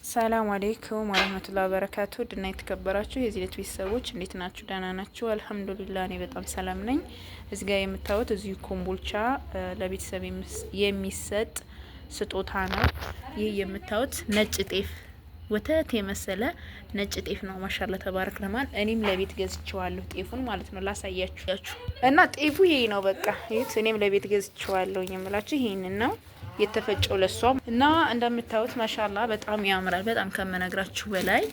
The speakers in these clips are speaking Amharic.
ሰላም አለይኩም ወራህመቱላሂ ወበረካቱ ድና የተከበራችሁ የዚለት ቤተሰቦች እንዴት ናችሁ? ደህና ናችሁ? አልሐምዱሊላህ እኔ በጣም ሰላም ነኝ። እዚህ ጋር የምታዩት እዚሁ ኮምቦልቻ ለቤተሰብ የሚሰጥ ስጦታ ነው። ይህ የምታዩት ነጭ ጤፍ ወተት የመሰለ ነጭ ጤፍ ነው። ማሻአላ ተባረክ ረህማን። እኔም ለቤት ገዝቼዋለሁ ጤፉን ማለት ነው። ላሳያችሁ እና ጤፉ ይሄ ነው። በቃ ይሄት እኔም ለቤት ገዝቼዋለሁ የምላችሁ ይሄንን ነው የተፈጨው ለሷም እና እንደምታዩት ማሻአላ በጣም ያምራል። በጣም ከመነግራችሁ በላይ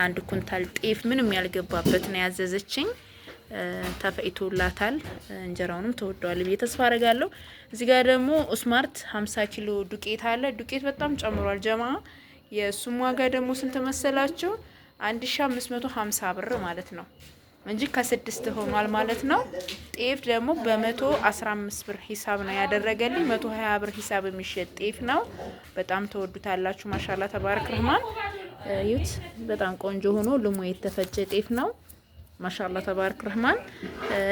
አንድ ኩንታል ጤፍ ምንም ያልገባበት ነው ያዘዘችኝ። ተፈይቶላታል። እንጀራውንም ተወዷል ብዬ ተስፋ አረጋለሁ። እዚህ ጋር ደግሞ ኦስማርት 50 ኪሎ ዱቄት አለ። ዱቄት በጣም ጨምሯል ጀማ። የሱም ዋጋ ደግሞ ስንት መሰላችሁ? 1550 ብር ማለት ነው እንጂ ከ6 ሆኗል ማለት ነው። ጤፍ ደግሞ በ115 ብር ሂሳብ ነው ያደረገልኝ። 120 ብር ሂሳብ የሚሸጥ ጤፍ ነው። በጣም ተወዱታላችሁ። ማሻአላ ተባረክ ረህማን። ይሁት በጣም ቆንጆ ሆኖ ልሞ የተፈጨ ጤፍ ነው። ማሻአላ ተባረክ ረህማን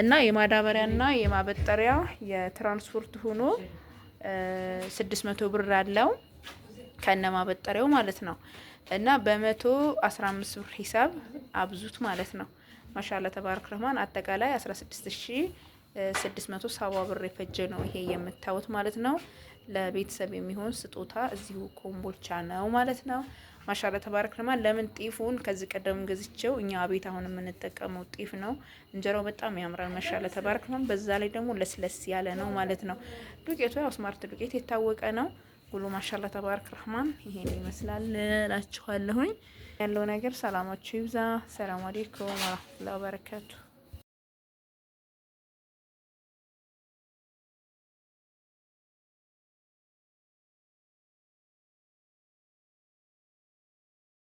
እና የማዳበሪያና የማበጠሪያ የትራንስፖርት ሆኖ 600 ብር አለው ከነ ማበጠሪያው ማለት ነው። እና በ115 ብር ሂሳብ አብዙት ማለት ነው። ማሻአላ ተባረክ ረህማን አጠቃላይ 16670 ብር የፈጀ ነው ይሄ የምታዩት ማለት ነው። ለቤተሰብ የሚሆን ስጦታ እዚሁ ኮምቦልቻ ነው ማለት ነው። ማሻአላ ተባረክ ረህማን። ለምን ጤፉን ከዚህ ቀደም ገዝቼው እኛ ቤት አሁን የምንጠቀመው ጤፍ ነው። እንጀራው በጣም ያምራል። ማሻአላ ተባረክ ረህማን። በዛ ላይ ደግሞ ለስለስ ያለ ነው ማለት ነው። ዱቄቱ ያው ስማርት ዱቄት የታወቀ ነው። ሁሉ ማሻአላ ተባረክ ረህማን ይሄን ይመስላል እላችኋለሁኝ። ያለው ነገር ሰላማችሁ ይብዛ። ሰላም አለይኩም ወራህመቱላሂ ወበረካቱ።